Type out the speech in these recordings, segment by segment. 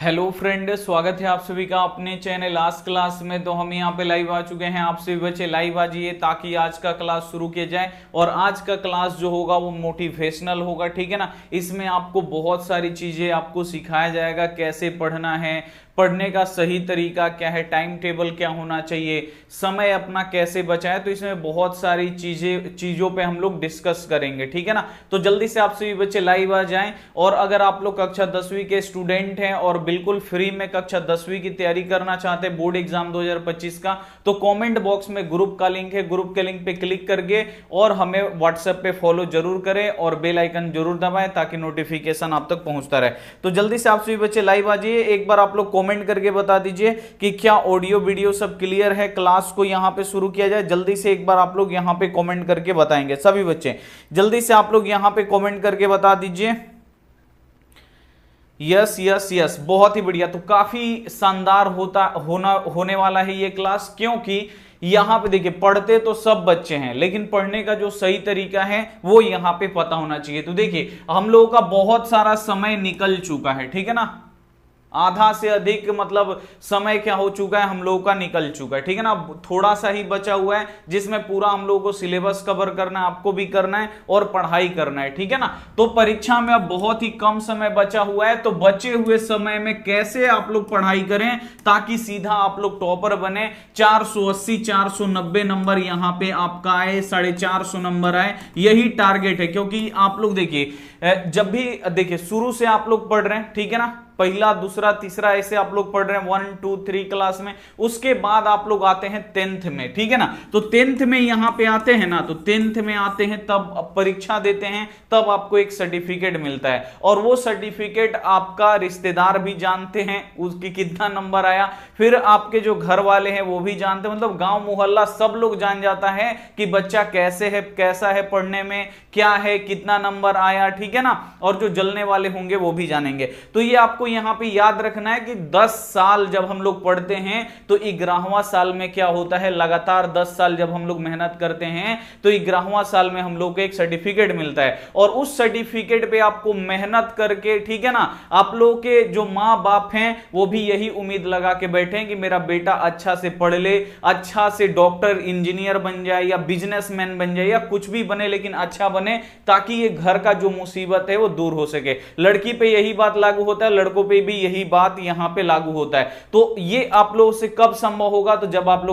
Hello friend, स्वागत है आप सभी का अपने चैनल आज क्लास में। तो हम यहाँ पे लाइव आ चुके हैं। आप सभी बच्चे लाइव आ जाइए ताकि आज का क्लास शुरू किया जाए। और आज का क्लास जो होगा वो मोटिवेशनल होगा, ठीक है ना। इसमें आपको बहुत सारी चीजें आपको सिखाया जाएगा, कैसे पढ़ना है, पढ़ने का सही तरीका क्या है, टाइम टेबल क्या होना चाहिए, समय अपना कैसे बचाए। तो इसमें बहुत सारी चीजों पे हम लोग डिस्कस करेंगे, ठीक है ना। तो जल्दी से आप सभी बच्चे लाइव आ जाएं। और अगर आप लोग कक्षा 10वीं के स्टूडेंट हैं और बिल्कुल फ्री में कक्षा 10वीं की तैयारी करना चाहते हैं बोर्ड एग्जाम 2025 का, तो कमेंट बॉक्स में ग्रुप का लिंक है, ग्रुप के लिंक पे क्लिक करके और हमें व्हाट्सएप पे फॉलो जरूर करें और बेल आइकन जरूर दबाएं ताकि नोटिफिकेशन आप तक पहुंचता रहे। तो जल्दी से आप सभी बच्चे लाइव आ जाइए। एक बार आप लोग कमेंट करके बता दीजिए कि क्या ऑडियो वीडियो सब क्लियर है, क्लास को यहां पे शुरू किया जाए। जल्दी से एक बार आप लोग यहां पे कमेंट करके बताएंगे सभी बच्चे। जल्दी से आप लोग यहां पे कमेंट करके बता दीजिए। यस यस यस, बहुत ही बढ़िया। तो काफी शानदार होने वाला है ये क्लास, क्योंकि यहां पे देखिए पढ़ते तो सब बच्चे हैं, लेकिन पढ़ने का जो सही तरीका है वो यहां पे पता होना चाहिए। तो देखिए हम लोगों का बहुत सारा समय निकल चुका है, ठीक है ना। आधा से अधिक मतलब समय क्या हो चुका है, हम लोगों का निकल चुका है, ठीक है ना। थोड़ा सा ही बचा हुआ है जिसमें पूरा हम लोगों को सिलेबस कवर करना है, आपको भी करना है और पढ़ाई करना है, ठीक है ना। तो परीक्षा में अब बहुत ही कम समय बचा हुआ है, तो बचे हुए समय में कैसे आप लोग पढ़ाई करें ताकि सीधा आप लोग टॉपर बने। 480 490 नंबर यहां पे आपका आए, 450 नंबर आए, यही टारगेट है। क्योंकि आप लोग देखिए जब भी देखिए शुरू से आप लोग पढ़ रहे हैं, ठीक है ना, पहला दूसरा तीसरा ऐसे आप लोग पढ़ रहे हैं 1 2 3 क्लास में। उसके बाद आप लोग आते हैं 10th में, ठीक है ना। तो 10th में यहां पे आते हैं ना, तो 10th में आते हैं तब परीक्षा देते हैं, तब आपको एक सर्टिफिकेट मिलता है। और वो सर्टिफिकेट आपका रिश्तेदार भी जानते हैं उसकी कितना नंबर आया, फिर आपके जो घर वाले हैं वो भी जानते हैं, मतलब गांव मोहल्ला सब लोग जान जाता है कि बच्चा कैसे है, कैसा है पढ़ने में, क्या है, कितना नंबर आया, ठीक है ना। और जो जलने वाले होंगे वो भी जानेंगे। तो ये आपको यहां पे याद रखना है कि 10 साल जब हम लोग पढ़ते हैं तो 11वां साल में क्या होता है, लगातार 10 साल जब हम लोग मेहनत करते हैं तो 11वां साल में हम लोग को एक सर्टिफिकेट मिलता है। और उस सर्टिफिकेट पे आपको मेहनत करके, ठीक है ना, आप लोगों के जो मां बाप हैं वो भी यही उम्मीद लगा के बैठे हैं कि मेरा बेटा अच्छा से पढ़ ले, अच्छा से डॉक्टर इंजीनियर बन जाए या बिजनेसमैन बन जाए या कुछ भी बने, लेकिन अच्छा बने ताकि ये घर का जो मुसीबत है वो दूर हो सके। लड़की पे यही बात लागू होता है, लड़कों पे भी यही बात यहां पे लागू होता है। तो ये आप लोगों से कब संभव होगा, तो जब आप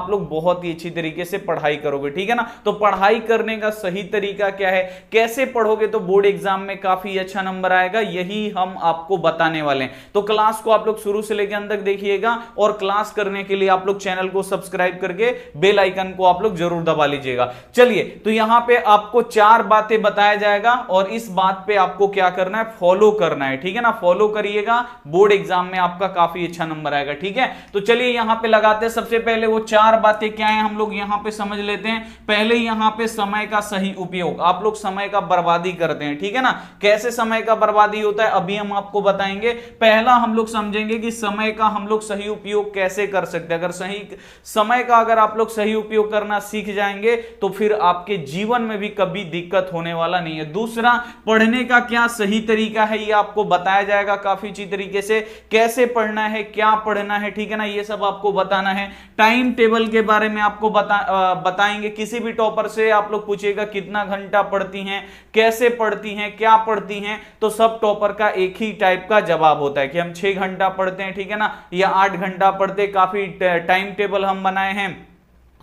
लोग बहुत ही अच्छी तरीके से पढ़ाई करोगे, ठीक है ना। तो पढ़ाई करने का सही तरीका क्या है, कैसे पढ़ोगे तो बोर्ड एग्जाम में काफी अच्छा नंबर आएगा, यही हम आपको बताने वाले हैं। तो क्लास को आप लोग शुरू से लेकर अंत तक देखिएगा और क्लास करने के लिए आप लोग चैनल को सब्सक्राइब करके बेल आइकन को आप लोग जरूर दबा लीजिएगा। चलिए, तो यहां पे आपको 4 बातें बताया जाएगा और इस बात पे आपको क्या करना है, फॉलो करना है, ठीक है ना। फॉलो करिएगा, बोर्ड एग्जाम में आपका काफी अच्छा नंबर आएगा, ठीक है। तो चलिए यहां पे लगाते हैं। सबसे पहले वो 4 बातें क्या है हम लोग यहां पे समझ लेते हैं। पहले यहां पे समय का सही उपयोग। आप लोग समय का बर्बादी करते हैं, ठीक है ना। कैसे समय का बर्बादी होता है अभी हम आपको बताएंगे। पहला हम लोग समझेंगे कि समय का हम लोग सही उपयोग कैसे कर सकते हैं। अगर सही समय का अगर आप लोग सही उपयोग करना सीख जाएंगे तो फिर आपके जीवन में भी कभी दिक्कत होने वाला नहीं है। दूसरा, पढ़ने का क्या सही तरीका है ये आपको बताया जाएगा काफी अच्छी तरीके से, कैसे पढ़ना है, क्या पढ़ना है, ठीक है ना, ये सब आपको बताना है। टाइम टेबल के बारे में आपको बताएंगे। किसी भी टॉपर से आप लोग पूछिएगा कितना घंटा पढ़ती हैं, कैसे पढ़ती हैं, क्या पढ़ती हैं, तो सब टॉपर का एक ही टाइप का जवाब होता है कि हम 6 घंटा पढ़ते हैं, ठीक है ना, या 8 घंटा पढ़ते हैं। काफी टाइम टेबल हम बनाए हैं,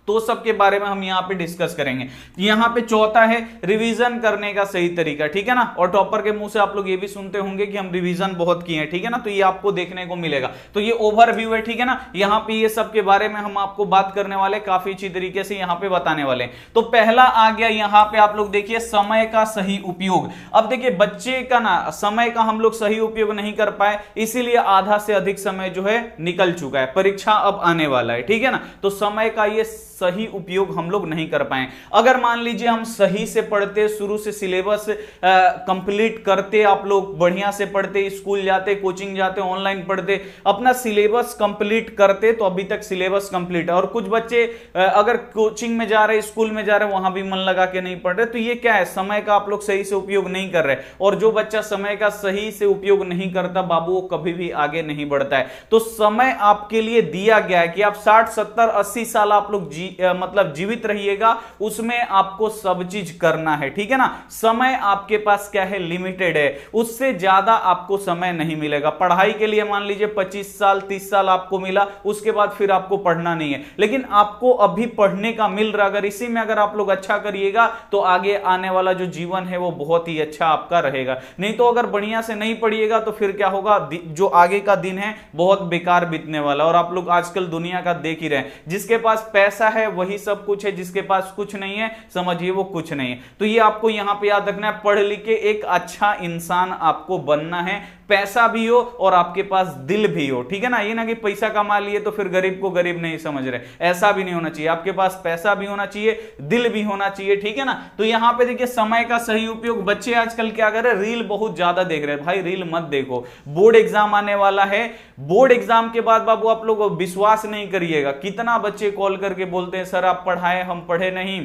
तो सब के बारे में हम यहां पे डिस्कस करेंगे। यहां पे चौथा है रिवीजन करने का सही तरीका, ठीक है ना। और टॉपर के मुंह से आप लोग ये भी सुनते होंगे कि हम रिवीजन बहुत किए हैं, ठीक है ना, तो ये आपको देखने को मिलेगा। तो ये ओवरव्यू है, ठीक है ना। यहां पे ये सब के बारे में हम आपको बात करने वाले, काफी अच्छी तरीके से यहां पे बताने वाले। तो पहला आ गया यहां पे, आप लोग देखिए समय का सही उपयोग। अब देखिए बच्चे का ना समय का हम लोग सही उपयोग नहीं कर पाए, इसीलिए आधा से अधिक समय जो है निकल चुका है, परीक्षा अब आने वाला है, ठीक है ना। तो समय का ये सही उपयोग हम लोग नहीं कर पाए। अगर मान लीजिए हम सही से पढ़ते, शुरू से सिलेबस कंप्लीट करते, आप लोग बढ़िया से पढ़ते, स्कूल जाते, कोचिंग जाते, ऑनलाइन पढ़ते, अपना सिलेबस कंप्लीट करते, तो अभी तक सिलेबस कंप्लीट है। और कुछ बच्चे अगर कोचिंग में जा रहे, स्कूल में जा रहे, वहां भी मन लगा के नहीं पढ़ रहे, तो ये क्या है, समय का आप लोग सही से उपयोग नहीं कर रहे। और जो बच्चा समय का सही से उपयोग नहीं करता बाबू, वो कभी भी आगे नहीं बढ़ता है। तो समय आपके लिए दिया गया है कि आप 60 70 80 साल आप लोग मतलब जीवित रहिएगा, उसमें आपको सब चीज करना है, ठीक है ना। समय आपके पास क्या है, लिमिटेड है, उससे ज्यादा आपको समय नहीं मिलेगा। पढ़ाई के लिए मान लीजिए 25 साल 30 साल आपको मिला, उसके बाद फिर आपको पढ़ना नहीं है, लेकिन आपको अभी पढ़ने का मिल रहा, अगर इसी में अगर आप लोग अच्छा करिएगा तो आगे आने वाला जो जीवन है वो बहुत ही अच्छा आपका रहेगा। नहीं तो अगर बढ़िया से नहीं पढ़िएगा तो फिर क्या होगा, जो आगे का दिन है बहुत बेकार बीतने वाला। और आप लोग आजकल दुनिया का देख ही रहे हैं, जिसके पास पैसा है वही सब कुछ है, जिसके पास कुछ नहीं है समझिए वो कुछ नहीं है। तो ये आपको यहां पे याद रखना है, पढ़ लिख के एक अच्छा इंसान आपको बनना है, पैसा भी हो और आपके पास दिल भी हो, ठीक है ना। ये ना कि पैसा कमा लिए तो फिर गरीब को गरीब नहीं समझ रहे, ऐसा भी नहीं होना चाहिए। आपके पास पैसा भी होना चाहिए, दिल भी होना चाहिए, ठीक है ना। तो यहां पे देखिए समय का सही उपयोग, बच्चे आजकल क्या कर रहे हैं, रील बहुत ज्यादा देख रहे हैं। भाई रील मत देखो, बोर्ड एग्जाम आने वाला है, बोर्ड एग्जाम के बाद बाबू आप लोग विश्वास नहीं करिएगा, कितना बच्चे कॉल करके बोलते हैं सर आप पढ़ाए, हम पढ़े नहीं,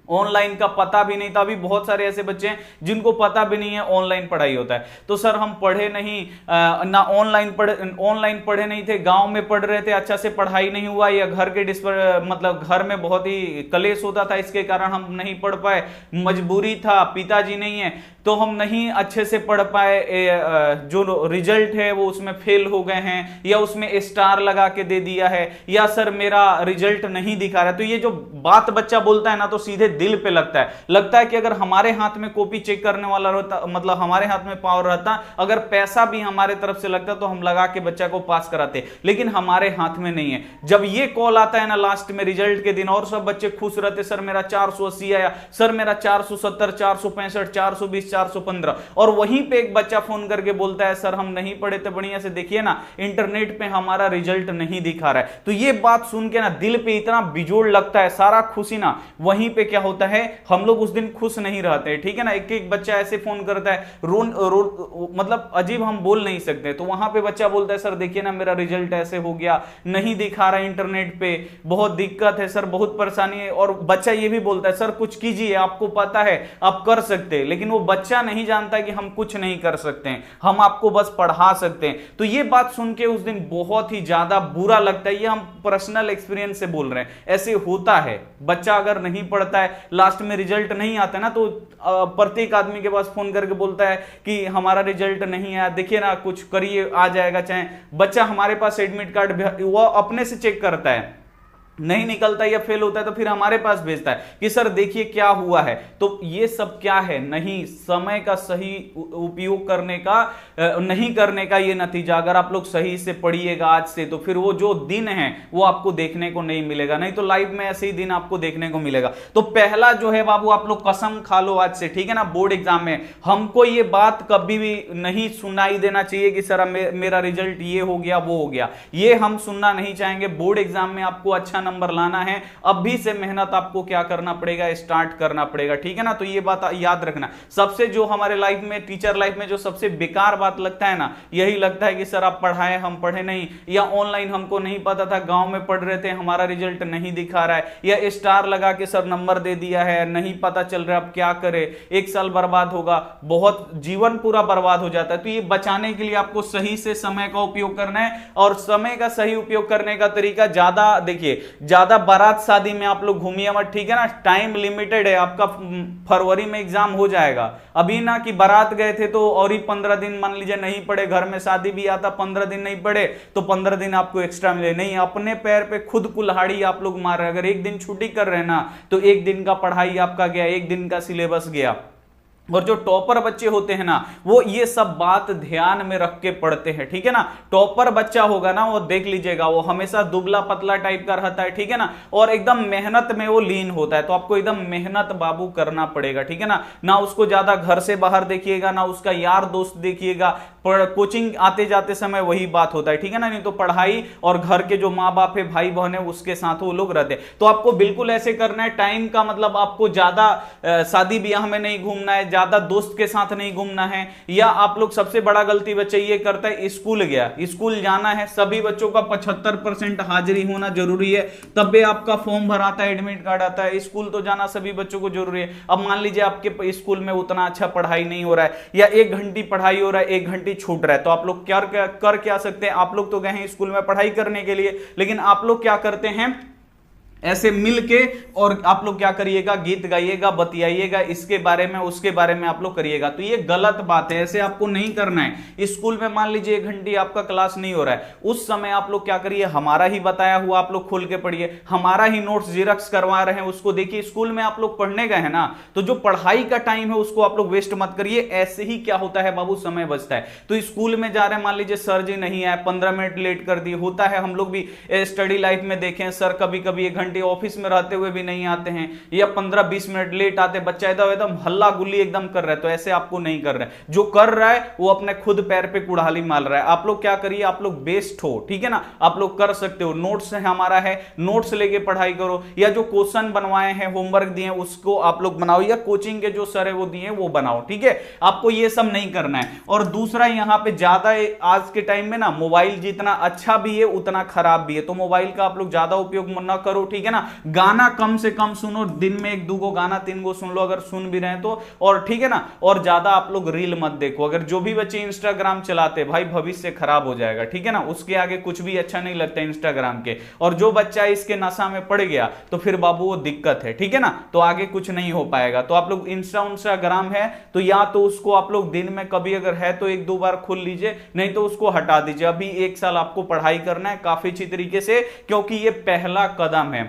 ऑनलाइन का पता भी नहीं था। अभी बहुत सारे ऐसे बच्चे हैं जिनको पता भी नहीं है ऑनलाइन पढ़ाई होता है। तो सर हम पढ़े नहीं, ना ऑनलाइन पढ़े नहीं थे, गांव में पढ़ रहे थे, अच्छा से पढ़ाई नहीं हुआ, या घर के मतलब घर में बहुत ही कलेश होता था, इसके कारण हम नहीं पढ़ पाए, मजबूरी था, पिताजी नहीं है तो हम नहीं अच्छे से पढ़ पाए, जो रिजल्ट है वो उसमें फेल हो गए हैं, या उसमें स्टार लगा के दे दिया है, या सर मेरा रिजल्ट नहीं दिखा रहा है। तो ये जो बात बच्चा बोलता है ना, तो सीधे दिल पे लगता है कि अगर हमारे हाथ में कॉपी चेक करने वाला रहता, मतलब हमारे हाथ में पावर रहता, अगर पैसा भी हमारे तरफ से लगता तो हम लगा के बच्चा को पास कराते, लेकिन हमारे हाथ में नहीं है। जब ये कॉल आता है ना लास्ट में रिजल्ट के दिन, और सब बच्चे खुश रहते, सर मेरा 480 आया, सर मेरा 470 465 420 415, और वहीं पे एक बच्चा फोन करके बोलता है सर हम नहीं पढ़े थे, बढ़िया से देखिए ना इंटरनेट पे हमारा रिजल्ट नहीं दिखा रहा है। तो ये बात सुन के ना दिल पे इतना बिजोड़ लगता है, सारा खुशी ना वहीं पे क्या होता है, हम लोग उस दिन खुश नहीं रहते, ठीक है ना। एक एक बच्चा ऐसे फोन करता है, मतलब अजीब हम बोल नहीं सकते। तो वहां पे बच्चा बोलता है सर देखिए ना मेरा रिजल्ट ऐसे हो गया, नहीं दिखा रहा इंटरनेट पे, बहुत दिक्कत है सर, बहुत परेशानी है। और बच्चा ये भी बोलता है सर कुछ कीजिए, आपको पता है आप कर सकते हैं, लेकिन वो बच्चा नहीं जानता कि हम कुछ नहीं कर सकते हैं, हम आपको बस पढ़ा सकते हैं। तो ये बात सुन के उस दिन बहुत ही ज्यादा बुरा लगता है, ये हम पर्सनल एक्सपीरियंस से बोल रहे हैं, ऐसे होता है। बच्चा अगर नहीं पढ़ता है, लास्ट में रिजल्ट नहीं आता ना, तो प्रत्येक आदमी के पास फोन करके बोलता है कि हमारा रिजल्ट नहीं आया, देखिए ना कुछ करिए, आ जाएगा। चाहे बच्चा हमारे पास एडमिट कार्ड वो अपने से चेक करता है, नहीं निकलता या फेल होता है तो फिर हमारे पास भेजता है कि सर देखिए क्या हुआ है। तो ये सब क्या है, नहीं समय का सही उपयोग करने का, नहीं करने का ये नतीजा। अगर आप लोग सही से पढ़िएगा आज से, तो फिर वो जो दिन है वो आपको देखने को नहीं मिलेगा, नहीं तो लाइफ में ऐसे ही दिन आपको देखने को मिलेगा। तो पहला जो है बाबू आप लोग कसम खा लो आज से, ठीक है ना, बोर्ड एग्जाम में हमको ये बात कभी भी नहीं सुनाई देना चाहिए कि सर मेरा रिजल्ट ये हो गया वो हो गया, ये हम सुनना नहीं चाहेंगे। बोर्ड एग्जाम में आपको अच्छा नंबर लाना है, अभी से मेहनत आपको क्या करना पड़ेगा, स्टार्ट करना पड़ेगा, ठीक है ना। तो ये बात याद रखना। सबसे जो हमारे लाइफ में, टीचर लाइफ में जो सबसे बेकार बात लगता है ना, यही लगता है कि सर आप पढ़ाए हम पढ़े नहीं, या ऑनलाइन हमको नहीं पता था, गांव में पढ़ रहे थे, हमारा रिजल्ट नहीं दिखा रहा है, या स्टार लगा के सर नंबर दे दिया है, नहीं पता चल रहा अब क्या करे, एक साल बर्बाद होगा, बहुत जीवन पूरा बर्बाद हो जाता है। तो ये बचाने के लिए आपको सही से समय का उपयोग करना है, और समय का सही उपयोग करने का तरीका, ज्यादा देखिए ज्यादा बारात शादी में आप लोग घूमिए मत, ठीक है ना। टाइम लिमिटेड है, आपका फरवरी में एग्जाम हो जाएगा। अभी ना कि बारात गए थे तो और ही 15 दिन मान लीजिए नहीं पढ़े, घर में शादी भी आता, 15 दिन नहीं पढ़े तो 15 दिन आपको एक्स्ट्रा मिले, नहीं, अपने पैर पे खुद कुल्हाड़ी आप लोग मार रहे। अगर एक दिन छुट्टी कर रहे हैं ना, तो एक दिन का पढ़ाई आपका गया, एक दिन का सिलेबस गया। और जो टॉपर बच्चे होते हैं ना, वो ये सब बात ध्यान में रख के पढ़ते हैं, ठीक है ना। टॉपर बच्चा होगा ना, वो देख लीजिएगा, वो हमेशा दुबला पतला टाइप का रहता है, ठीक है ना, और एकदम मेहनत में वो लीन होता है। तो आपको एकदम मेहनत बाबू करना पड़ेगा, ठीक है ना उसको ज्यादा घर से बाहर देखिएगा, ना उसका यार दोस्त देखिएगा। कोचिंग आते जाते समय वही बात होता है, ठीक है ना। नहीं तो पढ़ाई और घर के जो माँ बाप है, भाई बहन है, उसके साथ वो लोग रहते हैं। तो आपको बिल्कुल ऐसे करना है। टाइम का मतलब आपको ज्यादा शादी ब्याह में नहीं घूमना है, ज्यादा दोस्त के साथ नहीं घूमना है। या आप लोग सबसे बड़ा गलती बच्चे ये करता है, स्कूल गया, स्कूल जाना है, सभी बच्चों का 75% हाजिरी होना जरूरी है, तब भी आपका फॉर्म भराता है, एडमिट कार्ड आता है। स्कूल तो जाना सभी बच्चों को जरूरी है। अब मान लीजिए आपके स्कूल में उतना अच्छा पढ़ाई नहीं हो रहा है, या 1 घंटी पढ़ाई हो रहा है, 1 घंटी छूट रहा है, तो आप लोग क्या कर क्या सकते हैं। आप लोग तो गए हैं स्कूल में पढ़ाई करने के लिए, लेकिन आप लोग क्या करते हैं, ऐसे मिलके और आप लोग क्या करिएगा, गीत गाइएगा, बतियाइएगा, इसके बारे में उसके बारे में आप लोग करिएगा। तो ये गलत बात है, ऐसे आपको नहीं करना है। स्कूल में मान लीजिए 1 घंटे आपका क्लास नहीं हो रहा है, उस समय आप लोग क्या करिए, हमारा ही बताया हुआ आप लोग खोल के पढ़िए, हमारा ही नोट्स जिरक्स करवा रहे हैं उसको देखिए। स्कूल में आप लोग पढ़ने गए हैं ना, तो जो पढ़ाई का टाइम है उसको आप लोग वेस्ट मत करिए। ऐसे ही क्या होता है बाबू, समय बचता है। तो स्कूल में जा रहे हैं, मान लीजिए सर जी नहीं आए, 15 मिनट लेट कर दिए, होता है। हम लोग भी स्टडी लाइफ में देखें, सर कभी कभी 1 घंटे ऑफिस में रहते हुए भी नहीं आते हैं, या 15-20 मिनट लेट आते, बच्चा एकदम हल्ला गुल्ली एकदम कर रहा है। तो ऐसे आपको नहीं कर रहा है, जो कर रहा है वो अपने खुद पैर पे कुड़ाली मार रहा है। आप लोग क्या करिए, आप लोग बेस्ट हो, ठीक है ना, आप लोग कर सकते हो। नोट्स है हमारा है, नोट्स लेके पढ़ाई करो, या जो क्वेश्चन बनवाए हैं, होमवर्क दिए उसको आप लोग बनाओ, या कोचिंग के जो सर है वो दिए वो बनाओ, ठीक है। आपको ये सब नहीं करना है। और दूसरा, यहां पे ज्यादा आज के टाइम में ना मोबाइल जितना अच्छा भी है उतना खराब भी है, तो मोबाइल का आप लोग ज्यादा उपयोग ना करो, ठीक है ना। गाना कम से कम सुनो, दिन में 1-2 गो गाना 3 गो सुन लो, अगर सुन भी रहे हैं तो, और ठीक है ना। और ज्यादा आप लोग रील मत देखो। अगर जो भी बच्चे इंस्टाग्राम चलाते भाई, भविष्य खराब हो जाएगा, ठीक है ना। उसके आगे कुछ भी अच्छा नहीं लगता इंस्टाग्राम के, और जो बच्चा इसके नशा में पड़ गया तो फिर बाबू वो दिक्कत है, ठीक है ना। तो आगे कुछ नहीं हो पाएगा। तो आप लोग इंस्टाग्राम है तो या तो उसको आप लोग दिन में कभी अगर है तो 1-2 बार खोल लीजिए, नहीं तो उसको हटा दीजिए। अभी 1 साल आपको पढ़ाई करना है काफी अच्छी तरीके से, क्योंकि ये पहला कदम है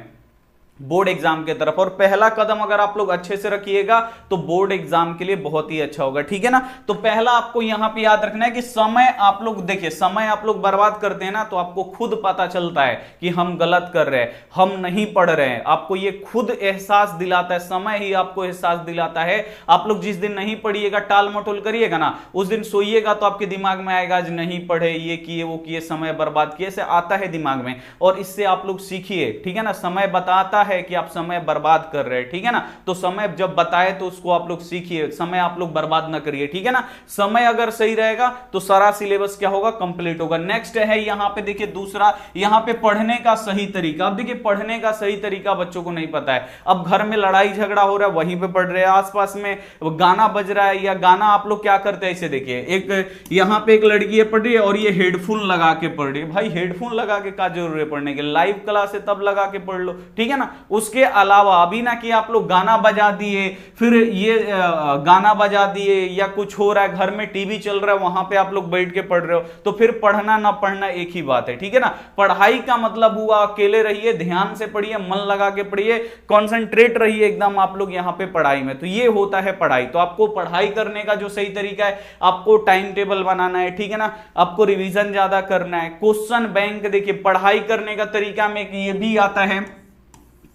बोर्ड एग्जाम के तरफ। और पहला कदम अगर आप लोग अच्छे से रखिएगा तो बोर्ड एग्जाम के लिए बहुत ही अच्छा होगा, ठीक है ना। तो पहला आपको यहां पे याद रखना है कि समय आप लोग देखिए, समय आप लोग बर्बाद करते हैं ना, तो आपको खुद पता चलता है कि हम गलत कर रहे हैं, हम नहीं पढ़ रहे हैं। आपको ये खुद एहसास दिलाता है, समय ही आपको एहसास दिलाता है। आप लोग जिस दिन नहीं पढ़िएगा, टाल मटोल करिएगा ना, उस दिन सोइएगा तो आपके दिमाग में आएगा आज नहीं पढ़े, ये किए वो किए, समय बर्बाद किए, ऐसे आता है दिमाग में। और इससे आप लोग सीखिए, ठीक है ना। समय बताता है कि आप समय बर्बाद कर रहे हैं, ठीक है ना। तो समय जब बताए तो उसको आप लोग सीखिए, समय आप लोग बर्बाद ना करिए, ठीक है ना। समय अगर सही रहेगा तो सारा सिलेबस क्या होगा, कंप्लीट होगा। नेक्स्ट है यहां पे देखिए दूसरा, यहां पे पढ़ने का सही तरीका। अब देखिए पढ़ने का सही तरीका बच्चों को नहीं पता है। अब घर में लड़ाई झगड़ा हो रहा है, वहीं पे पढ़ रहे हैं, आसपास में गाना बज रहा है, या गाना आप लोग क्या करते हैं, इसे देखिए, एक यहां पे एक लड़की पढ़ रही है और ये हेडफोन लगा के पढ़ रही है। भाई हेडफोन लगा के क्या जरूरत है पढ़ने के, लाइव क्लास है तब लगा के पढ़ लो, ठीक है ना। उसके अलावा अभी ना कि आप लोग गाना बजा दिए, फिर ये गाना बजा दिए, या कुछ हो रहा है घर में टीवी चल रहा है वहां पे आप लोग बैठ के पढ़ रहे हो, तो फिर पढ़ना ना पढ़ना एक ही बात है, ठीक है ना। पढ़ाई का मतलब हुआ अकेले रहिए, ध्यान से पढ़िए, मन लगा के पढ़िए, कॉन्सेंट्रेट रहिए एकदम आप लोग यहां पे पढ़ाई में। तो ये होता है पढ़ाई। तो आपको पढ़ाई करने का जो सही तरीका है, आपको टाइम टेबल बनाना है, ठीक है ना। आपको रिवीजन ज्यादा करना है, क्वेश्चन बैंक देखिए। पढ़ाई करने का तरीका में ये भी आता है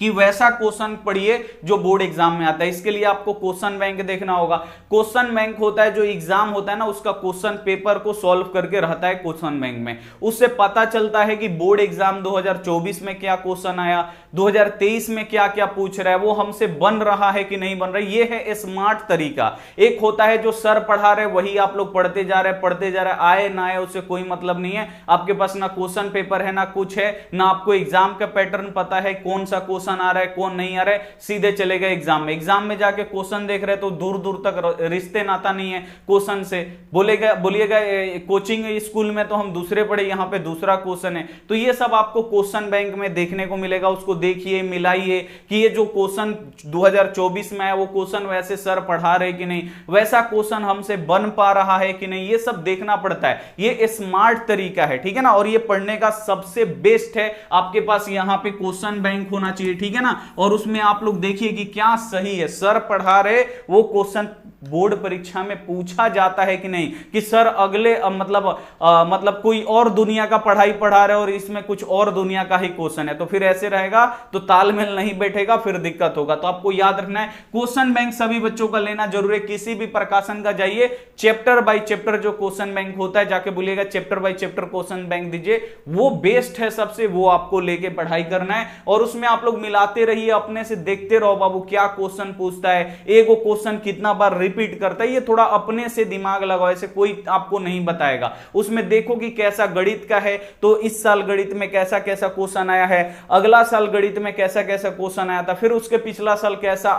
कि वैसा क्वेश्चन पढ़िए जो बोर्ड एग्जाम में आता है। इसके लिए आपको क्वेश्चन बैंक देखना होगा। क्वेश्चन बैंक होता है जो एग्जाम होता है ना, उसका क्वेश्चन पेपर को सॉल्व करके रहता है क्वेश्चन बैंक में। उससे पता चलता है कि बोर्ड एग्जाम 2024 में क्या क्वेश्चन आया, 2023 में क्या क्या पूछ रहा है, वो हमसे बन रहा है कि नहीं बन रहा है। ये है स्मार्ट तरीका। एक होता है जो सर पढ़ा रहे वही आप लोग पढ़ते जा रहे, आए ना आए उससे कोई मतलब नहीं है। आपके पास ना क्वेश्चन पेपर है ना कुछ है, ना आपको एग्जाम का पैटर्न पता है, कौन सा क्वेश्चन आ रहा है कौन नहीं आ रहा है, सीधे चले गए एग्जाम में। एग्जाम में जाके क्वेश्चन देख रहे तो दूर दूर तक रिश्ते नाता नहीं है क्वेश्चन से। बोलिएगा कोचिंग स्कूल में तो हम दूसरे पढ़े, यहां पे दूसरा क्वेश्चन है। तो ये सब आपको क्वेश्चन बैंक में देखने को मिलेगा। उसको देखिए, मिलाइए कि ये जो क्वेश्चन 2024 में आया वो क्वेश्चन वैसे सर पढ़ा रहे कि नहीं, वैसा क्वेश्चन हमसे बन पा रहा है कि नहीं, ये सब देखना पड़ता है। ये स्मार्ट तरीका है, ठीक है ना। और ये पढ़ने का सबसे बेस्ट है। आपके पास यहां पे क्वेश्चन बैंक होना चाहिए, ठीक है ना। और उसमें आप लोग देखिए कि क्या सही है, सर पढ़ा रहे वो क्वेश्चन बोर्ड परीक्षा में पूछा जाता है कि नहीं कि सर अगले मतलब कोई और दुनिया का पढ़ाई पढ़ा रहे और इसमें कुछ और दुनिया का ही क्वेश्चन है, तो फिर ऐसे रहेगा तो तालमेल नहीं बैठेगा, फिर दिक्कत होगा। तो आपको याद रखना है क्वेश्चन बैंक सभी बच्चों का लेना जरूरी है। किसी भी प्रकाशन का जाइए, चैप्टर बाय चैप्टर जो क्वेश्चन बैंक होता है, जाके बोलिएगा chapter by chapter question bank दीजिए, वो बेस्ट है सबसे, वो आपको लेके पढ़ाई करना है। और उसमें आप लोग मिलाते रहिए, अपने से देखते रहो बाबू क्या क्वेश्चन पूछता है, एगो क्वेश्चन कितना बार रिपीट करता है, ये थोड़ा अपने से दिमाग लगाओ, ऐसे कोई आपको नहीं बताएगा। उसमें देखो कि कैसा गणित का है, तो इस साल गणित में कैसा कैसा क्वेश्चन आया है, अगला साल गणित में कैसा कैसा क्वेश्चन आया था, फिर उसके पिछला साल कैसा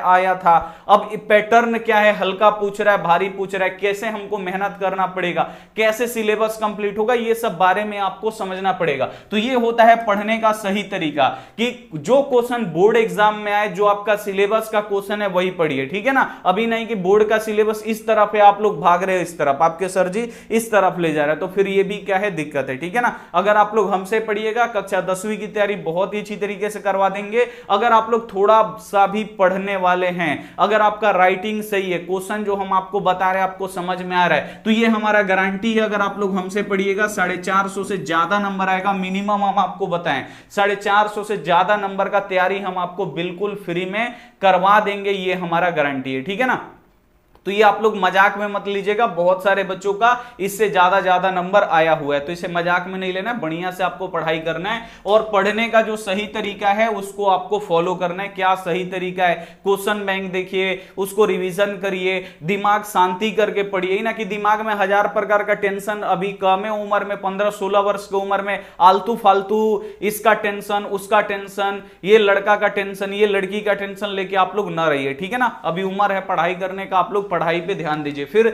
आया था, अब पैटर्न क्या है, हल्का पूछ रहा है, भारी पूछ रहा है, कैसे हमको मेहनत करना पड़ेगा, कैसे सिलेबस कंप्लीट होगा, ये सब बारे में आपको समझना पड़ेगा। तो ये होता है पढ़ने का सही तरीका कि जो क्वेश्चन बोर्ड एग्जाम में आए, जो आपका सिलेबस का क्वेश्चन है वही पढ़िए, ठीक है ना। अभी नहीं कि बोर्ड का सिलेबस इस तरफ है, आप लोग भाग रहे हो इस तरफ, आपके सर जी इस तरफ ले जा रहे हैं, तो फिर ये भी क्या है, दिक्कत है, ठीक है ना। अगर आप लोग हमसे पढ़िएगा, कक्षा 10वीं की तैयारी बहुत ही अच्छी तरीके से करवा देंगे। अगर आप लोग थोड़ा सा भी पढ़ने वाले हैं, अगर आपका राइटिंग सही है, क्वेश्चन जो हम आपको बता रहे हैं आपको समझ में आ रहा है, तो ये हमारा गारंटी है। अगर आप लोग हमसे पढ़िएगा 450 से ज्यादा नंबर आएगा मिनिमम, हम आपको बताएं 450 से ज्यादा नंबर का तैयारी हम आपको बिल्कुल फ्री में करवा देंगे, ये हमारा गारंटी है, ठीक है ना। तो ये आप लोग मजाक में मत लीजिएगा, बहुत सारे बच्चों का इससे ज्यादा नंबर आया हुआ है, तो इसे मजाक में नहीं लेना है, बढ़िया से आपको पढ़ाई करना है। और पढ़ने का जो सही तरीका है उसको आपको फॉलो करना है। क्या सही तरीका है, क्वेश्चन बैंक देखिए, उसको रिवीजन करिए, दिमाग शांति करके पढ़िए, ना कि दिमाग में 1000 प्रकार का टेंशन, अभी कम उम्र में 15-16 वर्ष की उम्र में आलतू फालतू इसका टेंशन, उसका टेंशन, ये लड़का का टेंशन, ये लड़की का टेंशन लेके आप लोग ना रहिए, ठीक है ना। अभी उम्र है पढ़ाई करने का, आप लोग पढ़ाई पे ध्यान दीजिए। फिर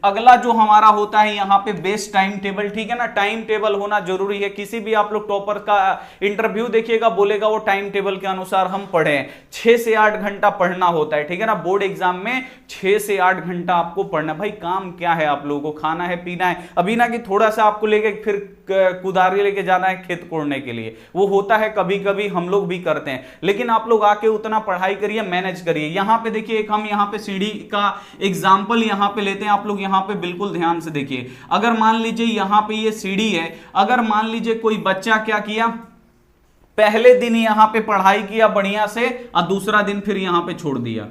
अगला जो हमारा होता है यहाँ पे बेस्ट टाइम टेबल, ठीक है ना। टाइम टेबल होना जरूरी है। किसी भी आप लोग टॉपर का इंटरव्यू देखिएगा, बोलेगा वो टाइम टेबल के अनुसार हम पढ़े, 6 से 8 घंटा पढ़ना होता है, ठीक है ना। बोर्ड एग्जाम में 6 से 8 घंटा आपको पढ़ना। भाई काम क्या है, आप लोगों को खाना है पीना है, अभी ना कि थोड़ा सा आपको लेके फिर कुदारी लेके जाना है खेत कोड़ने के लिए, वो होता है कभी कभी, हम लोग भी करते हैं, लेकिन आप लोग आके उतना पढ़ाई करिए, मैनेज करिए। यहां पे देखिए एक हम यहां पे सीढ़ी का एग्जाम्पल यहां पे लेते हैं, आप लोग यहां पे बिल्कुल ध्यान से देखिए। अगर मान लीजिए यहां पे ये सीढ़ी है, अगर मान लीजिए कोई बच्चा क्या किया, पहले दिन यहां पे पढ़ाई किया बढ़िया से और दूसरा दिन फिर यहां पे छोड़ दिया,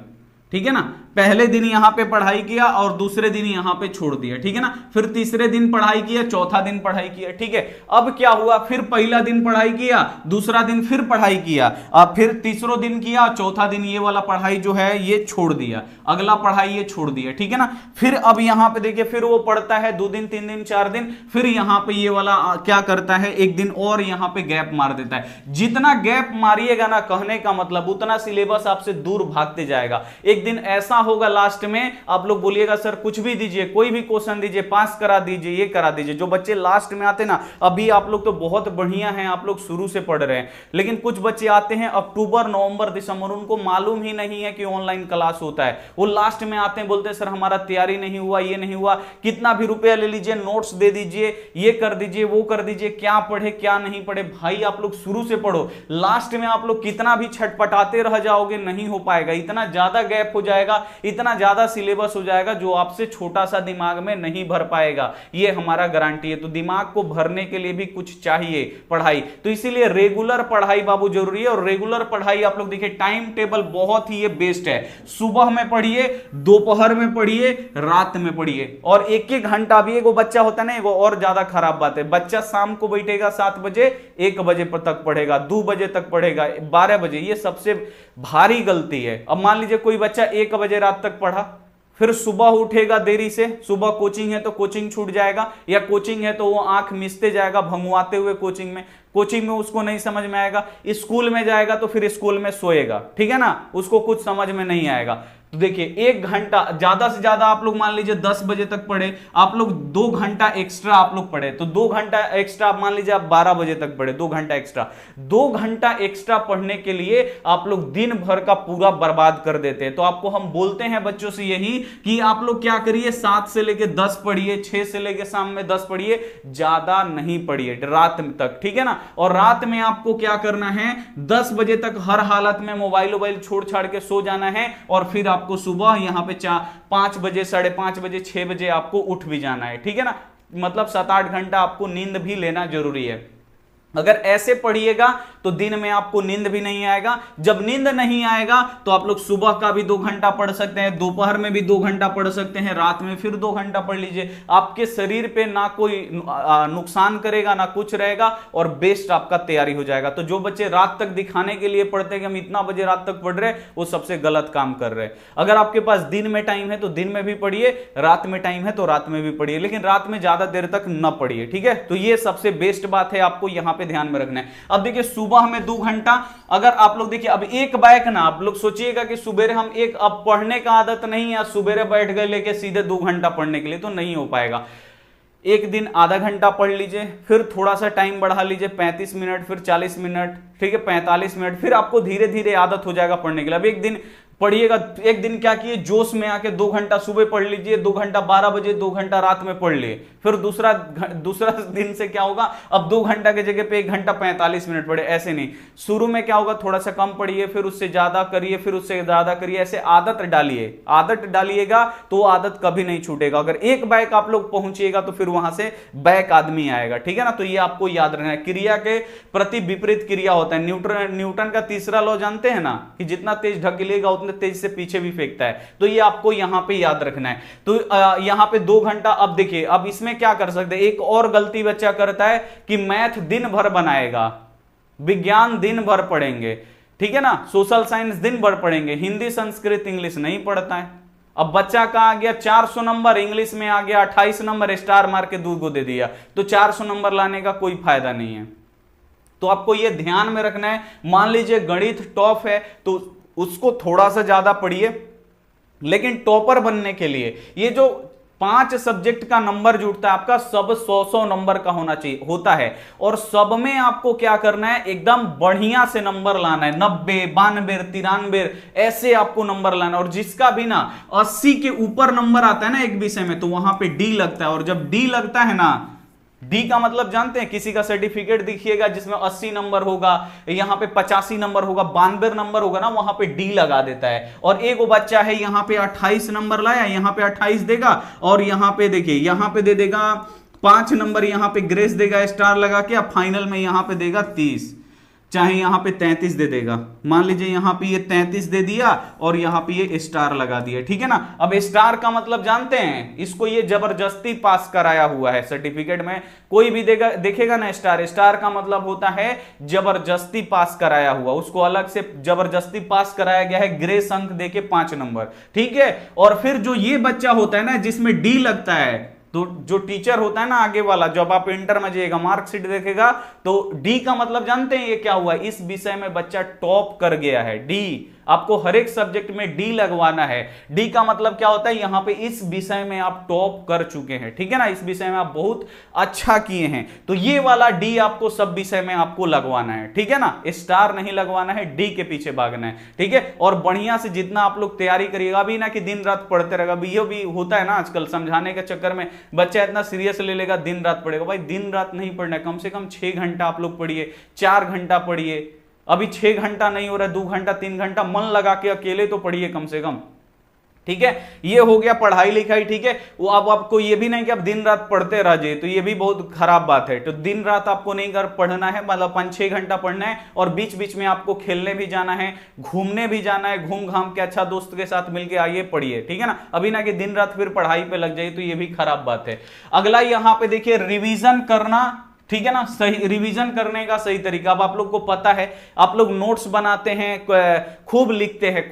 ठीक है ना। पहले दिन यहां पे पढ़ाई किया और दूसरे दिन यहां पे छोड़ दिया, ठीक है ना। फिर तीसरे दिन पढ़ाई किया, चौथा दिन पढ़ाई किया, ठीक है। अब क्या हुआ, फिर पहला दिन पढ़ाई किया, दूसरा दिन फिर पढ़ाई किया, और फिर तीसरा दिन किया, चौथा दिन ये वाला पढ़ाई जो है ये छोड़ दिया, अगला पढ़ाई ये छोड़ दिया, ठीक है ना। फिर अब यहां पे देखिए फिर वो पढ़ता है 2 दिन 3 दिन 4 दिन, फिर यहां पे ये वाला क्या करता है, 1 दिन और यहां पे गैप मार देता है। जितना गैप मारिएगा ना, कहने का मतलब उतना सिलेबस आपसे दूर भागते जाएगा। एक दिन ऐसा होगा लास्ट में, आप लोग बोलिएगा सर कुछ भी दीजिए, कोई भी क्वेश्चन दीजिए, पास करा दीजिए, ये करा दीजिए। जो बच्चे लास्ट में आते ना, अभी आप लोग तो बहुत बढ़िया हैं, आप लोग शुरू से पढ़ रहे हैं, लेकिन कुछ बच्चे आते हैं अक्टूबर नवंबर दिसंबर, उनको मालूम ही नहीं है कि ऑनलाइन क्लास होता है, वो लास्ट में आते हैं, बोलते हैं सर हमारा तैयारी नहीं हुआ, ये नहीं हुआ, कितना भी रुपया ले लीजिए, नोट्स दे दीजिए, ये कर दीजिए, वो कर दीजिए, क्या पढ़े क्या नहीं पढ़े। भाई आप लोग शुरू से पढ़ो, लास्ट में आप लोग कितना भी छटपटाते रह जाओगे नहीं हो पाएगा, इतना ज्यादा गैप हो जाएगा, इतना ज्यादा सिलेबस हो जाएगा जो आपसे छोटा सा दिमाग में नहीं भर पाएगा, ये हमारा गारंटी है। तो दिमाग को भरने के लिए भी कुछ चाहिए पढ़ाई, तो इसीलिए रेगुलर पढ़ाई बाबू जरूरी है। और रेगुलर पढ़ाई आप लोग देखिए, टाइम टेबल बहुत ही ये बेस्ट है। सुबह में पढ़िए, दोपहर में पढ़िए, रात में पढ़िए, और 1-1 घंटा भी। एगो बच्चा होता है ना, एगो और ज्यादा खराब बात है, बच्चा शाम को बैठेगा 7 बजे, 1 बजे तक पढ़ेगा, 2 बजे तक पढ़ेगा, 12 बजे, ये सबसे भारी गलती है। अब मान लीजिए कोई बच्चा 1 बजे रात तक पढ़ा, फिर सुबह उठेगा देरी से, सुबह कोचिंग है तो कोचिंग छूट जाएगा, या कोचिंग है तो वो आंख मिचते जाएगा भंगवाते हुए कोचिंग में उसको नहीं समझ में आएगा। स्कूल में जाएगा तो फिर स्कूल में सोएगा, ठीक है ना, उसको कुछ समझ में नहीं आएगा। तो देखिए 1 घंटा ज्यादा से ज्यादा आप लोग मान लीजिए 10 बजे तक पढ़े, आप लोग 2 घंटा एक्स्ट्रा आप लोग पढ़े, तो 2 घंटा एक्स्ट्रा मान लीजिए आप 12 बजे तक पढ़े, 2 घंटा एक्स्ट्रा, 2 घंटा एक्स्ट्रा पढ़ने के लिए आप लोग दिन भर का पूरा बर्बाद कर देते हैं। तो आपको हम बोलते हैं बच्चों से यही कि आप लोग क्या करिए, 7 से लेके 10 पढ़िए, 6 से लेके शाम में 10 पढ़िए, ज्यादा नहीं पढ़िए रात तक, ठीक है ना। और रात में आपको क्या करना है, 10 बजे तक हर हालत में मोबाइल छोड़ छाड़ के सो जाना है, और फिर आपको सुबह यहाँ पे 5 बजे, 5:30 बजे, 6 बजे आपको उठ भी जाना है, ठीक है ना। मतलब 7-8 घंटा आपको नींद भी लेना जरूरी है। अगर ऐसे पढ़िएगा तो दिन में आपको नींद भी नहीं आएगा। जब नींद नहीं आएगा तो आप लोग सुबह का भी 2 घंटा पढ़ सकते हैं, दोपहर में भी 2 घंटा पढ़ सकते हैं, रात में फिर 2 घंटा पढ़ लीजिए। आपके शरीर पे ना कोई नुकसान करेगा, ना कुछ रहेगा, और बेस्ट आपका तैयारी हो जाएगा। तो जो बच्चे रात तक दिखाने के लिए पढ़ते हैं कि हम इतना बजे रात तक पढ़ रहे हैं, वो सबसे गलत काम कर रहे हैं। अगर आपके पास दिन में टाइम है तो दिन में भी पढ़िए, रात में टाइम है तो रात में भी पढ़िए, लेकिन रात में ज्यादा देर तक न पढ़िए, ठीक है। तो ये सबसे बेस्ट बात है, आपको यहां पे ध्यान में रखना है। अब देखिए सुबह में 2 घंटा, अगर आप लोग देखिए अब एक बैक ना, आप लोग सोचिएगा कि सुबह हम अब पढ़ने का आदत नहीं है, सुबह बैठ गए लेके सीधे 2 घंटा पढ़ने के लिए, तो नहीं हो पाएगा। एक दिन आधा घंटा पढ़ लीजिए, फिर थोड़ा सा टाइम बढ़ा लीजिए, 35 मिनट, फिर 40 मिनट, ठीक है, 45 मिनट, फिर आपको धीरे धीरे आदत हो जाएगा पढ़ने के लिए। अब एक दिन पढ़िएगा, एक दिन क्या किए, जोश में आके 2 घंटा सुबह पढ़ लीजिए, 2 घंटा 12 बजे, 2 घंटा रात में पढ़ लिए। फिर दूसरा दिन से क्या होगा, अब 2 घंटा की जगह पे 1 घंटा 45 मिनट पढ़े। ऐसे नहीं, शुरू में क्या होगा, थोड़ा सा कम पढ़िए, फिर उससे ज्यादा करिए, फिर उससे ज्यादा करिए, ऐसे आदत डालिए। आदत डालिएगा तो आदत कभी नहीं छूटेगा। अगर एक बैक आप लोग पहुंचिएगा तो फिर वहां से बैक आदमी आएगा, ठीक है ना। तो ये आपको याद रखना है, क्रिया के प्रति विपरीत क्रिया होता है। न्यूटन का तीसरा लॉ जानते हैं ना, कि जितना तेज ढकेलिएगा उतना तेज से पीछे भी फेंकता है। तो ये आपको यहां पे याद रखना है। तो यहां पे 2 घंटा। अब देखिए, अब इसमें क्या कर सकते हैं, एक और गलती बच्चा करता है कि मैथ दिन भर बनाएगा, विज्ञान दिन भर पढ़ेंगे, ठीक है ना, सोशल साइंस दिन भर पढ़ेंगे, हिंदी संस्कृत इंग्लिश नहीं पढ़ता है। अब बच्चा का आ गया 400 नंबर, इंग्लिश में आ गया 28 नंबर, स्टार मार के दूध को दे दिया, तो 400 नंबर लाने का कोई फायदा नहीं है। तो आपको यह ध्यान में रखना है। मान लीजिए गणित टॉप है तो उसको थोड़ा सा ज्यादा पढ़िए, लेकिन टॉपर बनने के लिए ये जो 5 सब्जेक्ट का नंबर जुड़ता है आपका, सब 100 नंबर का होना चाहिए, होता है। और सब में आपको क्या करना है, एकदम बढ़िया से नंबर लाना है, 90, 92, 93 ऐसे आपको नंबर लाना है। और जिसका भी ना 80 के ऊपर नंबर आता है ना एक विषय में, तो वहां पे डी लगता है। और जब डी लगता है ना, डी का मतलब जानते हैं, किसी का सर्टिफिकेट दिखिएगा जिसमें 80 नंबर होगा, यहां पे 85 नंबर होगा, 92 नंबर होगा ना, वहां पे डी लगा देता है। और एक वो बच्चा है यहां पे 28 नंबर लाया, यहां पे 28 देगा, और यहां पे देखिए यहां पे दे देगा 5 नंबर, यहां पे ग्रेस देगा स्टार लगा के, अब फाइनल में यहां पे देगा 30, चाहे यहां पे 33 दे देगा। मान लीजिए यहां पे ये 33 दे दिया और यहां पे ये स्टार लगा दिया, ठीक है ना। अब स्टार का मतलब जानते हैं, इसको ये जबरदस्ती पास कराया हुआ है। सर्टिफिकेट में कोई भी देगा, देखेगा ना स्टार, स्टार का मतलब होता है जबरदस्ती पास कराया हुआ, उसको अलग से जबरदस्ती पास कराया गया है, ग्रेस अंक देके 5 नंबर, ठीक है। और फिर जो ये बच्चा होता है ना जिसमें डी लगता है, तो जो टीचर होता है ना आगे वाला, जब आप इंटर में जाइएगा मार्कशीट देखेगा तो डी का मतलब जानते हैं ये क्या हुआ, इस विषय में बच्चा टॉप कर गया है। डी आपको हर एक सब्जेक्ट में डी लगवाना है। डी का मतलब क्या होता है, यहां पे इस विषय में आप टॉप कर चुके हैं, ठीक है ना, इस विषय में आप बहुत अच्छा किए हैं। तो ये वाला डी आपको सब विषय में आपको लगवाना है, ठीक है ना, स्टार नहीं लगवाना है, डी के पीछे भागना है, ठीक है। और बढ़िया से जितना आप लोग तैयारी करिएगा, अभी ना कि दिन रात पढ़ते रहेगा, ये भी होता है ना आजकल, समझाने के चक्कर में बच्चा इतना सीरियस ले लेगा, दिन रात पढ़ेगा। भाई दिन रात नहीं पढ़ना है, कम से कम 6 घंटा आप लोग पढ़िए, 4 घंटा पढ़िए। अभी 6 घंटा नहीं हो रहा है, 2 घंटा 3 घंटा मन लगा के अकेले तो पढ़िए कम से कम, ठीक है। ये हो गया पढ़ाई लिखाई, ठीक है। वो अब आपको ये भी नहीं कि आप दिन रात पढ़ते रह जाइए, तो ये भी बहुत खराब बात है। तो दिन रात आपको नहीं कर पढ़ना है, मतलब 5-6 घंटा पढ़ना है, और बीच बीच में आपको खेलने भी जाना है, घूमने भी जाना है, घूम घाम के अच्छा दोस्त के साथ मिलके आइए पढ़िए, ठीक है ना। अभी ना कि दिन रात फिर पढ़ाई पे लग जाइए, तो ये भी खराब बात है। अगला यहां पे देखिए रिवीजन करना, ठीक है ना, सही रिवीजन करने का सही तरीका। अब आप लोग को पता है, आप लोग नोट्स बनाते हैं, खूब लिखते हैं,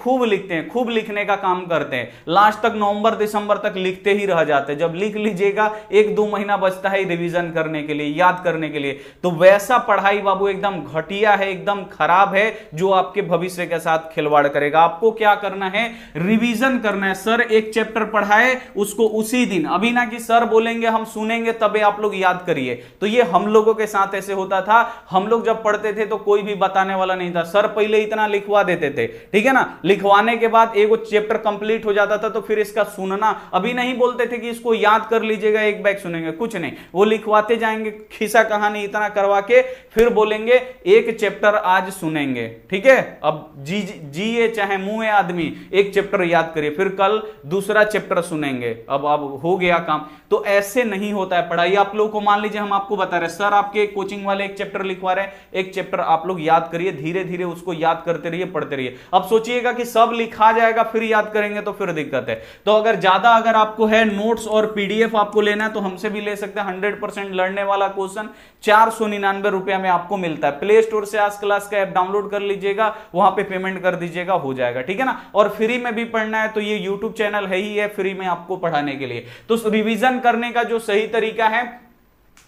खूब लिखने का काम करते हैं, लास्ट तक नवंबर दिसंबर तक लिखते ही रह जाते हैं। जब लिख लीजिएगा 1-2 महीना बचता है रिवीजन करने के लिए, याद करने के लिए, तो वैसा पढ़ाई बाबू एकदम घटिया है, एकदम खराब है, जो आपके भविष्य के साथ खिलवाड़ करेगा। आपको क्या करना है, रिवीजन करना है। सर एक चैप्टर पढ़ाए, उसको उसी दिन, अभी ना कि सर बोलेंगे हम सुनेंगे तबे आप लोग याद करिए, तो ये हम हम लोगों के साथ ऐसे होता था, हम लोग जब पढ़ते थे तो कोई भी बताने वाला नहीं था, सर पहले इतना लिखवा देते थे, ठीक है ना, लिखवाने के बाद एक चैप्टर कंप्लीट हो जाता था, तो फिर इसका सुनना, अभी नहीं बोलते थे कि इसको याद कर लीजिएगा एक बैग सुनेंगे, कुछ नहीं, वो लिखवाते जाएंगे, खिस्सा कहानी इतना करवा के फिर बोलेंगे एक चैप्टर आज सुनेंगे, ठीक है। अब जिए चाहे मुंह आदमी, एक चैप्टर याद करिए, फिर कल दूसरा चैप्टर सुनेंगे, अब हो गया काम। तो ऐसे नहीं होता है पढ़ाई। आप लोगों को मान लीजिए हम आपको बता रहे हैं, सर आपके कोचिंग वाले एक चैप्टर लिखवा रहे हैं, एक चैप्टर आप लोग याद करिए, धीरे धीरे उसको याद करते रहिए, पढ़ते रहिए। अब सोचिएगा कि सब लिखा जाएगा फिर याद करेंगे तो फिर दिक्कत है। तो अगर आपको है नोट्स और पीडीएफ आपको लेना है तो हमसे भी ले सकते हैं। 100% लड़ने वाला क्वेश्चन 499 रुपया में आपको मिलता है। प्ले स्टोर से आज क्लास का ऐप डाउनलोड कर लीजिएगा, वहां पे पेमेंट कर दीजिएगा, हो जाएगा, ठीक है ना। और फ्री में भी पढ़ना है तो ये यूट्यूब चैनल है ही है फ्री में आपको पढ़ाने के लिए। तो रिवीजन करने का जो सही तरीका है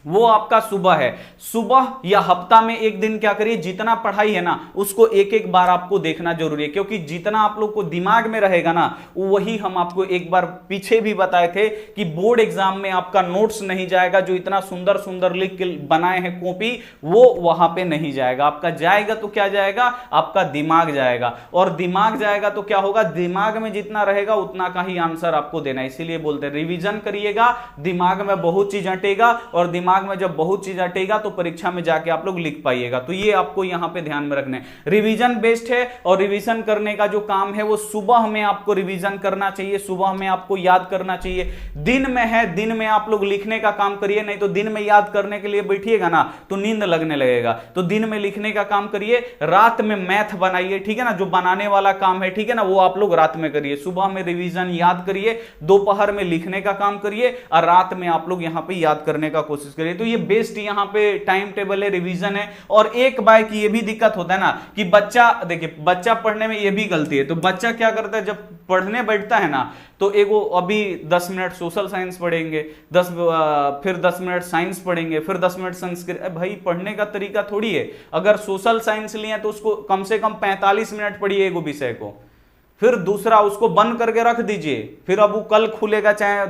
वो आपका सुबह है। सुबह या हफ्ता में एक दिन क्या करिए, जितना पढ़ाई है ना उसको एक एक बार आपको देखना जरूरी है, क्योंकि जितना आप लोग को दिमाग में रहेगा ना वही हम आपको एक बार पीछे भी बताए थे कि बोर्ड एग्जाम में आपका नोट्स नहीं जाएगा, जो इतना सुंदर सुंदर लिख के बनाए हैं कॉपी, वो वहां पे नहीं जाएगा। आपका जाएगा तो क्या जाएगा, आपका दिमाग जाएगा, और दिमाग जाएगा तो क्या होगा, दिमाग में जितना रहेगा उतना का ही आंसर आपको देना है। इसीलिए बोलते हैं रिवीजन करिएगा, दिमाग में बहुत चीज हटेगा, और दिमाग में जब बहुत चीज हटेगा तो परीक्षा में जाके आप लोग लिख पाइएगा। तो ये आपको यहां पे ध्यान में रखना है, रिवीजन बेस्ट है। और रिवीजन करने का जो काम है वो सुबह में आपको रिवीजन करना चाहिए, सुबह में आपको याद करना चाहिए। दिन में है, दिन में आप लोग लिखने का काम करिए, नहीं तो दिन में याद करने के लिए बैठिएगा ना तो नींद लगने लगेगा। तो दिन में लिखने का काम करिए, रात में मैथ बनाइए, ठीक है ना, जो बनाने वाला काम है, ठीक है ना, वो आप लोग रात में करिए। सुबह में रिवीजन याद करिए, दोपहर में लिखने का काम करिए, और रात में आप लोग यहां पे याद करने का कोशिश करिए। तो ये बेस्ट यहां पे टाइम टेबल है, रिवीजन है। और एक बार की ये भी दिक्कत होता है ना कि बच्चा, देखिए बच्चा पढ़ने में ये भी गलती है। तो बच्चा क्या करता है, जब पढ़ने बैठता है ना तो एगो अभी 10 मिनट सोशल साइंस पढ़ेंगे, फिर 10 मिनट साइंस पढ़ेंगे, फिर 10 मिनट संस्कृत। भाई पढ़ने का तरीका थोड़ी है, अगर सोशल साइंस लिए तो उसको कम से कम 45 मिनट पढ़िए एगो विषय को, फिर दूसरा उसको बंद करके रख दीजिए, फिर अब वो कल खुलेगा चाहे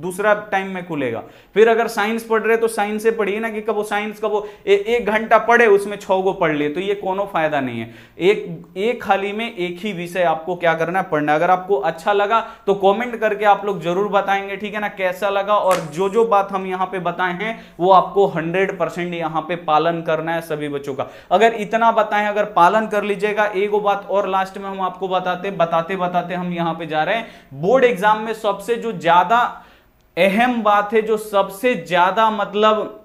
दूसरा टाइम में खुलेगा। फिर अगर साइंस पढ़ रहे तो साइंस से पढ़िए ना, कि कब वो साइंस का वो एक घंटा पढ़े उसमें 6 गो पढ़ लिए, तो ये कोनो फायदा नहीं है। एक खाली में एक ही विषय आपको क्या करना है, पढ़ना। अगर आपको अच्छा लगा तो कमेंट करके आप लोग जरूर बताएंगे, ठीक है ना, कैसा लगा। और जो जो बात हम यहाँ पे बताए हैं वो आपको 100% यहाँ पे पालन करना है सभी बच्चों का। अगर इतना बताएं, अगर पालन कर लीजिएगा, एक बात और लास्ट में हम आपको बताते हम यहां पे जा रहे हैं, बोर्ड एग्जाम में सबसे जो ज्यादा अहम बात है, जो सबसे ज्यादा मतलब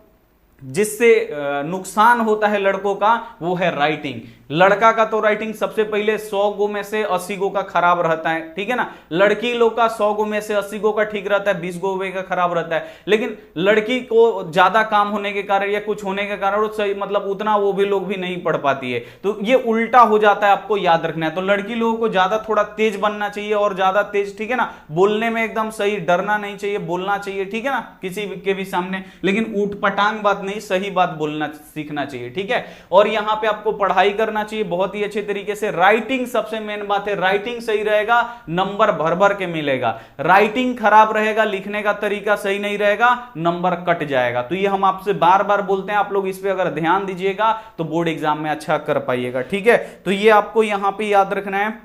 जिससे नुकसान होता है लड़कों का, वो है राइटिंग। लड़का का तो राइटिंग सबसे पहले 100 गो में से 80 गो का खराब रहता है, ठीक है ना। लड़की लोग का 100 गो में से 80 गो का ठीक रहता है, 20 गो का खराब रहता है। लेकिन लड़की को ज्यादा काम होने के कारण या कुछ होने के कारण सही मतलब उतना वो भी लोग भी नहीं पढ़ पाती है। तो ये उल्टा हो जाता है, आपको याद रखना है। तो लड़की लोगों को ज्यादा थोड़ा तेज बनना चाहिए, और ज्यादा तेज, ठीक है ना, बोलने में एकदम सही, डरना नहीं चाहिए, बोलना चाहिए, ठीक है ना, किसी के भी सामने, लेकिन ऊट पटांग बात नहीं, सही बात बोलना सीखना चाहिए, ठीक है। और यहां पे आपको पढ़ाई करना चाहिए बहुत ही अच्छे तरीके से। राइटिंग सबसे मेन बात है, राइटिंग सही रहेगा नंबर भर भर के मिलेगा। राइटिंग खराब रहेगा, लिखने का तरीका सही नहीं रहेगा, नंबर कट जाएगा। तो ये हम आपसे बार बार बोलते हैं, आप लोग इस पे अगर ध्यान दीजिएगा तो बोर्ड एग्जाम में अच्छा कर पाइएगा, ठीक है। तो ये आपको यहां पे याद रखना है।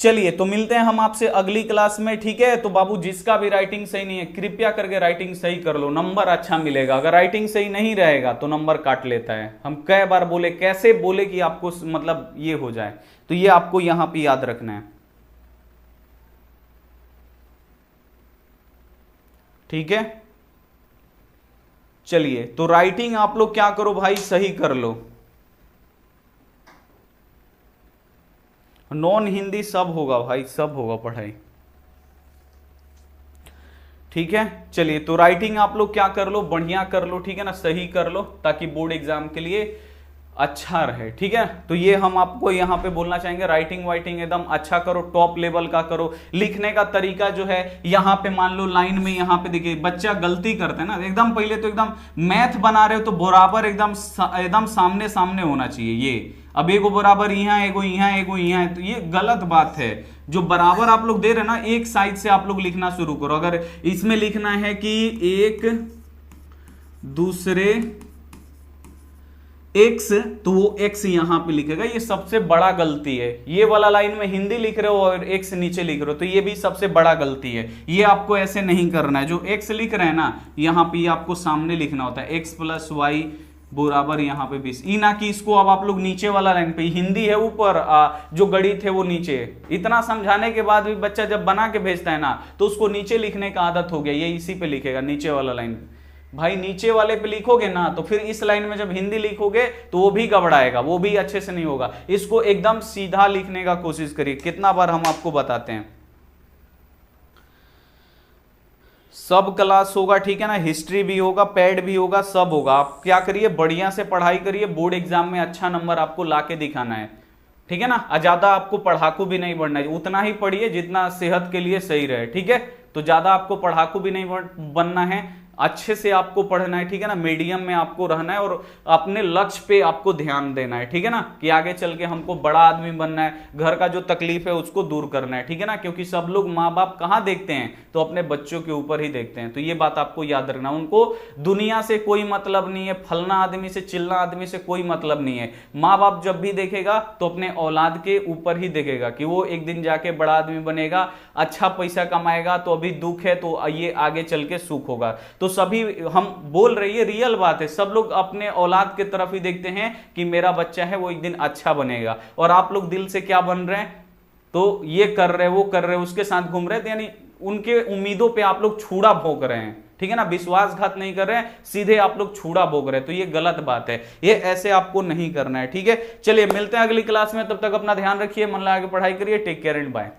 चलिए तो मिलते हैं हम आपसे अगली क्लास में, ठीक है। तो बाबू जिसका भी राइटिंग सही नहीं है कृपया करके राइटिंग सही कर लो, नंबर अच्छा मिलेगा। अगर राइटिंग सही नहीं रहेगा तो नंबर काट लेता है। हम कई बार बोले, कैसे बोले कि आपको मतलब ये हो जाए, तो ये आपको यहां पे याद रखना है, ठीक है। चलिए तो राइटिंग आप लोग क्या करो भाई, सही कर लो। नॉन हिंदी सब होगा भाई, सब होगा पढ़ाई, ठीक है। चलिए तो राइटिंग आप लोग क्या कर लो, बढ़िया कर लो, ठीक है ना, सही कर लो, ताकि बोर्ड एग्जाम के लिए अच्छा रहे, ठीक है। तो ये हम आपको यहाँ पे बोलना चाहेंगे, राइटिंग वाइटिंग एकदम अच्छा करो, टॉप लेवल का करो। लिखने का तरीका जो है, यहाँ पे मान लो लाइन में, यहाँ पे देखिए बच्चा गलती करते हैं ना, एकदम पहले तो एकदम मैथ बना रहे हो तो बराबर एकदम सामने सामने होना चाहिए। ये अब एगो बराबर यहाँ, एगो यहाँ, एगो यहाँ है, तो ये गलत बात है। जो बराबर आप लोग दे रहे ना, एक साइड से आप लोग लिखना शुरू करो। अगर इसमें लिखना है कि 1 दूसरे x, तो वो x यहां पे लिखेगा। ये सबसे बड़ा गलती है। ये वाला लाइन में हिंदी लिख रहे हो और x नीचे लिख रहे हो, तो ये भी सबसे बड़ा गलती है। ये आपको ऐसे नहीं करना है। जो x लिख रहे हैं ना, यहां पे आपको सामने लिखना होता है x + y बराबर यहां पे 20। ई ना कि इसको अब आप लोग नीचे वाला लाइन पे, हिंदी है ऊपर, जो गणित है वो नीचे है। इतना समझाने के बाद भी बच्चा जब बना के भेजता है ना, तो उसको नीचे लिखने का आदत हो गया। ये इसी पे लिखेगा, नीचे वाला लाइन पे। भाई नीचे वाले पे लिखोगे ना, तो फिर इस लाइन में जब हिंदी लिखोगे तो वो भी गड़बड़ाएगा, वो भी अच्छे से नहीं होगा। इसको एकदम सीधा लिखने का कोशिश करिए। कितना बार हम आपको बताते हैं। सब क्लास होगा, ठीक है ना, हिस्ट्री भी होगा, पैड भी होगा, सब होगा। आप क्या करिए, बढ़िया से पढ़ाई करिए। बोर्ड एग्जाम में अच्छा नंबर आपको लाके दिखाना है, ठीक है ना। ज्यादा आपको पढ़ाकू भी नहीं बनना है, उतना ही पढ़िए जितना सेहत के लिए सही रहे, ठीक है। तो ज्यादा आपको पढ़ाकू भी नहीं बनना है, अच्छे से आपको पढ़ना है, ठीक है ना। मीडियम में आपको रहना है और अपने लक्ष्य पे आपको ध्यान देना है, ठीक है ना, कि आगे चल के हमको बड़ा आदमी बनना है, घर का जो तकलीफ है उसको दूर करना है, ठीक है ना। क्योंकि सब लोग माँ बाप कहाँ देखते हैं, तो अपने बच्चों के ऊपर ही देखते हैं। तो ये बात आपको याद रखना। उनको दुनिया से कोई मतलब नहीं है, फलना आदमी से चिल्ला आदमी से कोई मतलब नहीं है। माँ बाप जब भी देखेगा तो अपने औलाद के ऊपर ही देखेगा कि वो एक दिन जाके बड़ा आदमी बनेगा, अच्छा पैसा कमाएगा। तो अभी दुख है तो ये आगे चल के सुख होगा। तो सभी हम बोल रही है, रियल बात है। सब लोग अपने औलाद की तरफ ही देखते हैं कि मेरा बच्चा है वो एक दिन अच्छा बनेगा। और आप लोग दिल से क्या बन रहे हैं, तो ये कर रहे, वो कर रहे, उसके साथ घूम रहे, यानी उनके उम्मीदों पे आप लोग छूड़ा भोग रहे हैं, ठीक है ना। विश्वासघात नहीं कर रहे हैं, सीधे आप लोग छूड़ा भोग रहे हैं। तो ये गलत बात है, ये ऐसे आपको नहीं करना है, ठीक है। चलिए मिलते हैं अगली क्लास में, तब तक अपना ध्यान रखिए, मन लगा के पढ़ाई करिए। Take care and bye.